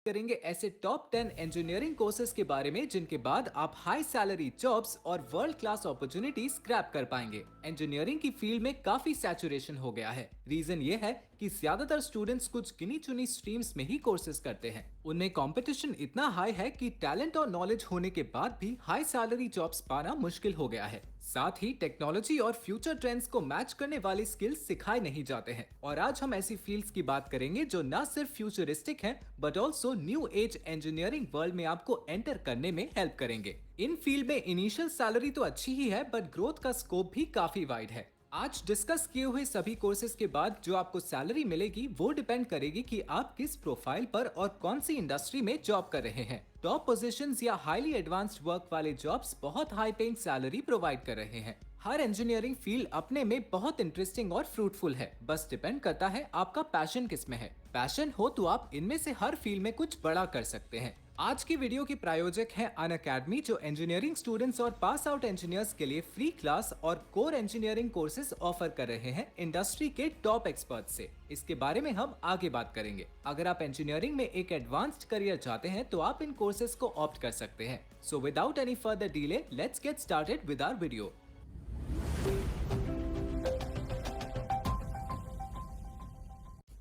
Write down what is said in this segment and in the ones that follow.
करेंगे ऐसे top 10 engineering courses के बारे में जिनके बाद आप हाई सैलरी जॉब्स और वर्ल्ड क्लास अपॉर्चुनिटीज क्रैप कर पाएंगे। इंजीनियरिंग की फील्ड में काफी सैचुरेशन हो गया है। रीजन ये है कि ज्यादातर स्टूडेंट्स कुछ गिनी चुनी स्ट्रीम्स में ही कोर्सेज करते हैं। उनमें कंपटीशन इतना हाई है कि टैलेंट और नॉलेज होने के बाद भी हाई सैलरी जॉब्स पाना मुश्किल हो गया है। साथ ही टेक्नोलॉजी और फ्यूचर ट्रेंड्स को मैच करने वाले स्किल्स सिखाए नहीं जाते हैं। और आज हम ऐसी फील्ड्स की बात करेंगे जो न सिर्फ फ्यूचरिस्टिक हैं but also new age engineering world में आपको एंटर करने में हेल्प करेंगे। इन फील्ड में इनिशियल सैलरी तो अच्छी ही है बट ग्रोथ का स्कोप भी काफी वाइड है। आज डिस्कस किए हुए सभी कोर्सेज के बाद जो आपको सैलरी मिलेगी वो डिपेंड करेगी कि आप किस प्रोफाइल पर और कौन सी इंडस्ट्री में जॉब कर रहे हैं। टॉप पोजीशंस या हाईली एडवांस्ड वर्क वाले जॉब्स बहुत हाई पेइंग सैलरी प्रोवाइड कर रहे हैं। हर इंजीनियरिंग फील्ड अपने में बहुत इंटरेस्टिंग और फ्रूटफुल है, बस डिपेंड करता है आपका पैशन किस में है। पैशन हो तो आप इनमें से हर फील्ड में कुछ बड़ा कर सकते हैं। आज की वीडियो की प्रायोजक है अनअकैडमी, जो इंजीनियरिंग स्टूडेंट्स और पास आउट इंजीनियर्स के लिए फ्री क्लास और कोर इंजीनियरिंग कोर्सेज ऑफर कर रहे हैं इंडस्ट्री के टॉप एक्सपर्ट से। इसके बारे में हम आगे बात करेंगे। अगर आप इंजीनियरिंग में एक एडवांस्ड करियर चाहते हैं तो आप इन कोर्सेज को ऑप्ट कर सकते हैं। So without any further delay let's get started with our video.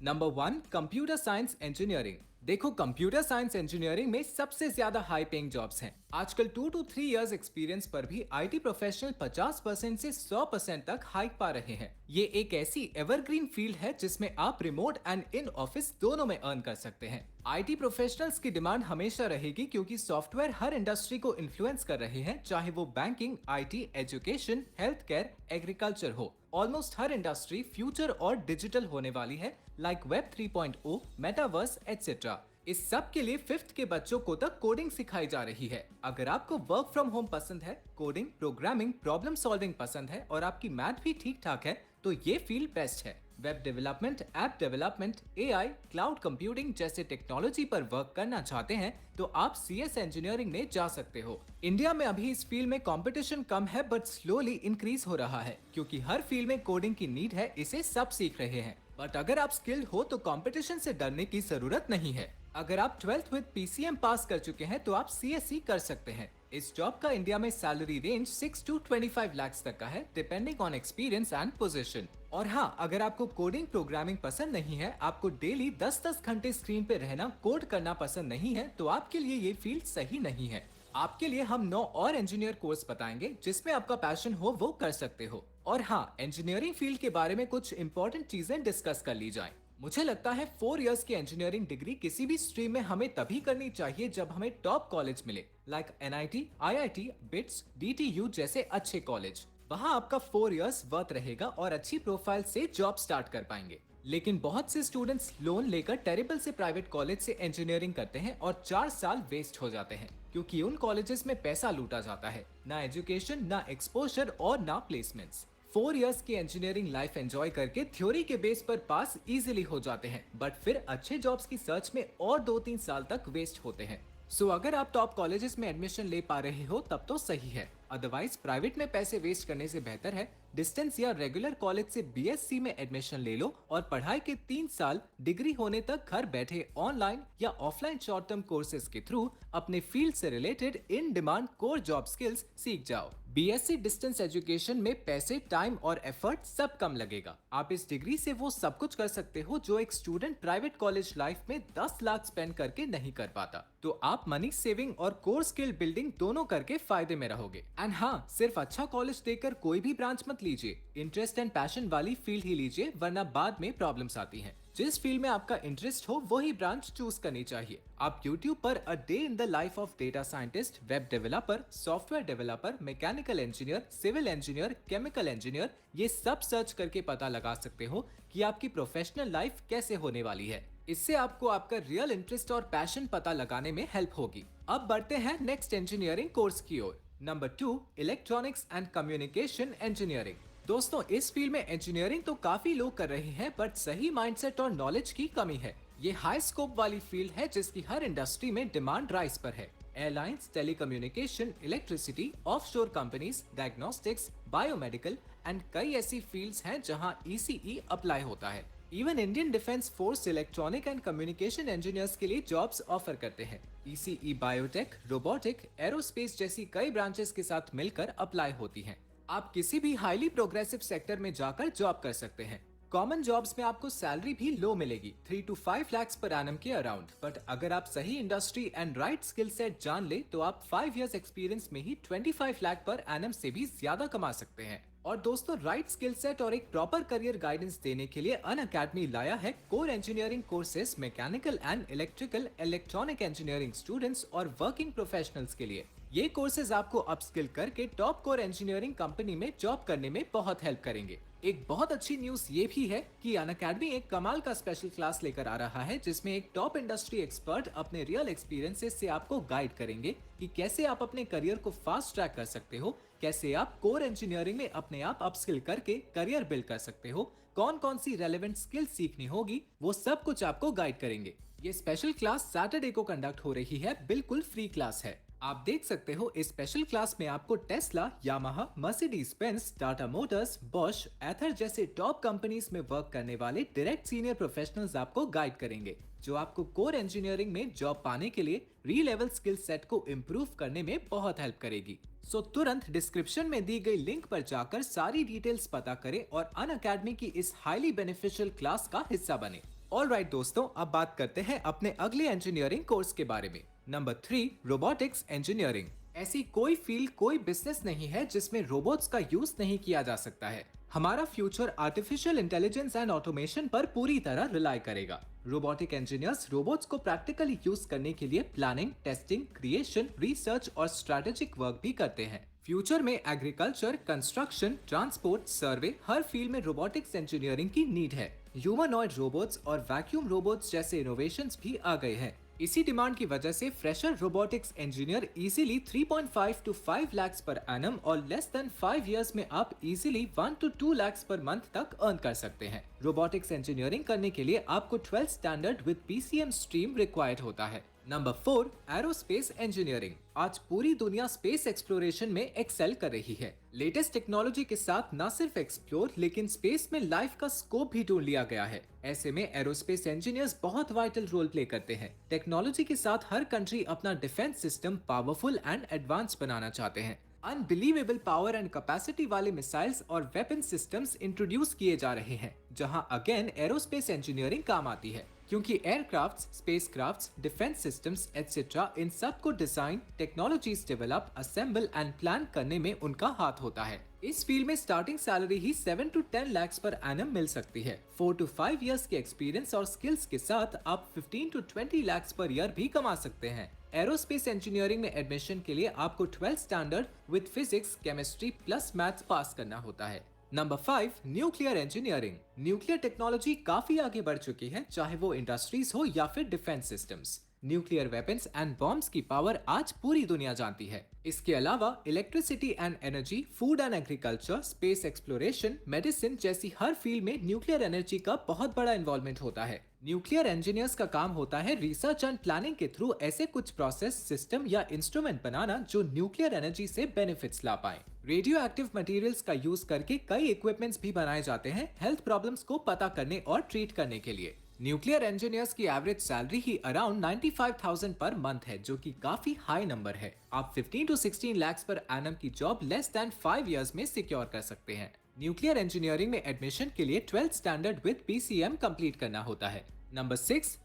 Number 1, computer science engineering. देखो, कंप्यूटर साइंस इंजीनियरिंग में सबसे ज्यादा हाई पेइंग जॉब्स हैं। आजकल 2 to 3 इयर्स एक्सपीरियंस पर भी आईटी प्रोफेशनल 50% से 100% तक हाइक पा रहे हैं। ये एक ऐसी एवरग्रीन फील्ड है जिसमें आप रिमोट एंड इन ऑफिस दोनों में अर्न कर सकते हैं। आईटी प्रोफेशनल्स की डिमांड हमेशा रहेगी क्योंकि सॉफ्टवेयर हर इंडस्ट्री को इन्फ्लुएंस कर रहे हैं, चाहे वो banking, IT, education, health care, agriculture हो। ऑलमोस्ट हर इंडस्ट्री फ्यूचर और डिजिटल होने वाली है, लाइक वेब 3.0, मेटावर्स एटसेट्रा। इस सब के लिए 5th के बच्चों को तक कोडिंग सिखाई जा रही है। अगर आपको वर्क फ्रॉम होम पसंद है, कोडिंग, प्रोग्रामिंग, प्रॉब्लम सॉल्विंग पसंद है और आपकी मैथ भी ठीक ठाक है तो ये फील्ड बेस्ट है। Web development, app development, AI, cloud computing जैसे टेक्नोलॉजी पर वर्क करना चाहते हैं तो आप सीएस इंजीनियरिंग में जा सकते हो। इंडिया में अभी इस फील्ड में कंपटीशन कम है बट स्लोली इंक्रीज हो रहा है क्योंकि हर फील्ड में कोडिंग की नीड है, इसे सब सीख रहे हैं। बट अगर आप स्किल्ड हो तो कंपटीशन से डरने की जरूरत नहीं है। अगर आप 12th विद पीसीएम पास कर चुके हैं तो आप सीएससी कर सकते हैं। इस जॉब का इंडिया में सैलरी रेंज 6 to 25 लाख तक का है, depending on experience and position. और हाँ, अगर आपको कोडिंग प्रोग्रामिंग पसंद नहीं है, आपको डेली 10-10 घंटे स्क्रीन पे रहना, कोड करना पसंद नहीं है तो आपके लिए ये फील्ड सही नहीं है। आपके लिए हम 9 और इंजीनियर कोर्स बताएंगे जिसमें आपका पैशन हो वो कर सकते हो। और हाँ, इंजीनियरिंग फील्ड के बारे में कुछ इंपॉर्टेंट चीजें डिस्कस कर ली जाएं। मुझे लगता है 4 इयर्स की इंजीनियरिंग डिग्री किसी भी स्ट्रीम में हमें तभी करनी चाहिए जब हमें टॉप कॉलेज मिले, like NIT, IIT, bits, DTU जैसे अच्छे कॉलेज। वहाँ आपका 4 इयर्स वर्थ रहेगा और अच्छी प्रोफाइल से जॉब स्टार्ट कर पाएंगे। लेकिन बहुत से स्टूडेंट्स लोन लेकर टेरिबल से प्राइवेट कॉलेज से इंजीनियरिंग करते हैं और 4 साल वेस्ट हो जाते हैं क्योंकि उन कॉलेजेस में पैसा लूटा जाता है, ना एजुकेशन, ना एक्सपोजर और ना प्लेसमेंट्स। 4 इयर्स की इंजीनियरिंग लाइफ एंजॉय करके थ्योरी के बेस पर पास इजीली हो जाते हैं बट फिर अच्छे जॉब्स की सर्च में और 2-3 साल तक वेस्ट होते हैं। सो अगर आप टॉप कॉलेजेस में एडमिशन ले पा रहे हो तब तो सही है, अदरवाइज प्राइवेट में पैसे वेस्ट करने से बेहतर है डिस्टेंस या रेगुलर कॉलेज से बीएससी में एडमिशन ले लो और पढ़ाई के 3 साल डिग्री होने तक घर बैठे ऑनलाइन या ऑफलाइन शॉर्ट टर्म कोर्सेज के थ्रू अपने फील्ड से related in demand core job skills सीख जाओ। बीएससी डिस्टेंस एजुकेशन में पैसे, टाइम और एफर्ट सब कम लगेगा। आप इस डिग्री से वो सब कुछ कर सकते हो जो एक स्टूडेंट प्राइवेट कॉलेज लाइफ में 10 लाख स्पेंड करके नहीं कर पाता। तो आप मनी सेविंग और कोर स्किल बिल्डिंग दोनों करके फायदे में रहोगे। एंड हाँ, सिर्फ अच्छा कॉलेज देकर कोई भी ब्रांच मत लीजिए, इंटरेस्ट एंड पैशन वाली फील्ड ही लीजिए वरना बाद में प्रॉब्लम्स आती हैं। जिस फील्ड में आपका इंटरेस्ट हो वही ब्रांच चूज करनी चाहिए। आप YouTube पर a day in the life of data scientist, web developer, software developer, mechanical engineer, civil engineer, chemical engineer ये सब सर्च करके पता लगा सकते हो कि आपकी प्रोफेशनल लाइफ कैसे होने वाली है। इससे आपको आपका रियल इंटरेस्ट और पैशन पता लगाने में हेल्प होगी। अब बढ़ते हैं नेक्स्ट इंजीनियरिंग कोर्स की ओर। Number 2, electronics and communication engineering. दोस्तों, इस फील्ड में इंजीनियरिंग तो काफी लोग कर रहे हैं बट सही माइंडसेट और नॉलेज की कमी है। ये हाई स्कोप वाली फील्ड है जिसकी हर इंडस्ट्री में डिमांड राइज पर है। Airlines, telecommunication, electricity, offshore companies, diagnostics, biomedical and कई ऐसी फील्ड्स हैं जहां ईसीई अप्लाई होता है। Even Indian defence force electronic and communication engineers के लिए जॉब्स ऑफर करते हैं। ईसीई बायोटेक, रोबोटिक, एरोस्पेस जैसी कई ब्रांचेस के साथ मिलकर अप्लाई होती हैं। आप किसी भी हाईली प्रोग्रेसिव सेक्टर में जाकर जॉब कर सकते हैं। कॉमन जॉब्स में आपको सैलरी भी लो मिलेगी, 3 to 5 lakhs पर एनम के अराउंड। बट अगर आप सही industry and right skill set जान ले तो आप 5 years एक्सपीरियंस में ही 25 लाख पर एनम से भी ज्यादा कमा सकते हैं। और दोस्तों, राइट स्किल सेट और एक प्रॉपर करियर गाइडेंस देने के लिए अनअकैडमी लाया है core engineering courses mechanical and electrical electronic engineering students और वर्किंग प्रोफेशनल्स के लिए। ये कोर्सेज आपको अपस्किल करके टॉप कोर इंजीनियरिंग कंपनी में जॉब करने में बहुत हेल्प करेंगे। एक बहुत अच्छी न्यूज ये भी है कि अनअकैडमी एक कमाल का स्पेशल क्लास लेकर आ रहा है, जिसमें एक टॉप इंडस्ट्री एक्सपर्ट अपने रियल एक्सपीरियंसेस से आपको गाइड करेंगे कि कैसे आप अपने करियर को फास्ट ट्रैक कर सकते हो, कैसे आप कोर इंजीनियरिंग में अपने आप अपस्किल करके करियर बिल्ड कर सकते हो, कौन कौन सी रेलेवेंट स्किल सीखनी होगी, वो सब कुछ आपको गाइड करेंगे। ये स्पेशल क्लास सैटरडे को कंडक्ट हो रही है, बिल्कुल फ्री क्लास है। आप देख सकते हो इस स्पेशल क्लास में आपको Tesla, Yamaha, Mercedes Benz, Tata motors, Bosch, Ather जैसे टॉप कंपनीज में वर्क करने वाले डायरेक्ट सीनियर प्रोफेशनल्स आपको गाइड करेंगे, जो आपको कोर इंजीनियरिंग में जॉब पाने के लिए री लेवल स्किल सेट को इम्प्रूव करने में बहुत हेल्प करेगी। सो तुरंत डिस्क्रिप्शन में दी गई लिंक पर जाकर सारी डिटेल्स पता करें और अनअकैडमी की इस हाईली बेनिफिशियल क्लास का हिस्सा बने। ऑलराइट दोस्तों, अब बात करते हैं अपने अगले इंजीनियरिंग कोर्स के बारे में। Number 3, robotics engineering. ऐसी कोई फील्ड, कोई बिजनेस नहीं है जिसमें रोबोट्स का यूज नहीं किया जा सकता है। हमारा future artificial intelligence and automation पर पूरी तरह रिलाई करेगा। रोबोटिक इंजीनियर्स रोबोट्स को प्रैक्टिकली यूज करने के लिए प्लानिंग, टेस्टिंग, क्रिएशन, रिसर्च और स्ट्रेटेजिक वर्क भी करते हैं। फ्यूचर में एग्रीकल्चर, कंस्ट्रक्शन, ट्रांसपोर्ट, सर्वे, हर फील्ड में रोबोटिक्स इंजीनियरिंग की नीड है। ह्यूमनॉइड रोबोट्स और वैक्यूम रोबोट्स जैसे इनोवेशंस भी आ गए हैं। इसी डिमांड की वजह से fresher robotics engineer easily 3.5 to 5 lakhs per annum और लेस देन 5 years में आप easily 1 to 2 lakhs per month तक अर्न कर सकते हैं। रोबोटिक्स इंजीनियरिंग करने के लिए आपको 12th standard with PCM stream required होता है। Number 4, aerospace engineering. आज पूरी दुनिया स्पेस एक्सप्लोरेशन में एक्सेल कर रही है। लेटेस्ट टेक्नोलॉजी के साथ न सिर्फ एक्सप्लोर लेकिन स्पेस में लाइफ का स्कोप भी ढूंढ लिया गया है। ऐसे में एरोस्पेस इंजीनियर्स बहुत वाइटल रोल प्ले करते हैं। टेक्नोलॉजी के साथ हर कंट्री अपना defence system powerful and advance बनाना चाहते हैं। अनबिलीवेबल पावर एंड कैपेसिटी वाले मिसाइल्स और वेपन सिस्टम्स इंट्रोड्यूस किए जा रहे हैं, जहां अगेन एरोस्पेस इंजीनियरिंग काम आती है, क्योंकि aircrafts, spacecrafts, defence systems etcetera इन सब को design, technologies develop, assemble and plan करने में उनका हाथ होता है। इस फील्ड में स्टार्टिंग सैलरी ही 7 to 10 lakhs पर एनम मिल सकती है। 4 to 5 years के एक्सपीरियंस और स्किल्स के साथ आप 15 to 20 lakhs पर ईयर भी कमा सकते हैं। एरोस्पेस इंजीनियरिंग में एडमिशन के लिए आपको 12th standard with physics, chemistry plus maths pass करना होता है। Number 5, nuclear engineering. Nuclear technology काफी आगे बढ़ चुकी है, चाहे वो इंडस्ट्रीज हो या फिर defence systems. Nuclear weapons and bombs की पावर आज पूरी दुनिया जानती है। इसके अलावा electricity and energy, food and agriculture, space exploration, medicine जैसी हर फील्ड में न्यूक्लियर एनर्जी का बहुत बड़ा इन्वॉल्वमेंट होता है। न्यूक्लियर इंजीनियर्स का काम होता है रिसर्च एंड प्लानिंग के थ्रू ऐसे कुछ प्रोसेस, सिस्टम या इंस्ट्रूमेंट बनाना जो न्यूक्लियर एनर्जी से बेनिफिट्स ला पाए। रेडियो एक्टिव मटेरियल्स का यूज करके कई इक्विपमेंट्स भी बनाए जाते हैं हेल्थ प्रॉब्लम्स को पता करने और ट्रीट करने के लिए। न्यूक्लियर इंजीनियर्स की एवरेज सैलरी ही अराउंड 95,000 पर मंथ है, जो कि काफी हाई नंबर है। आप 15 to 16 lakhs पर एनम की जॉब लेस देन 5 years में सिक्योर कर सकते हैं। न्यूक्लियर इंजीनियरिंग में एडमिशन के लिए 12th standard with PCM complete करना होता है। नंबर 6,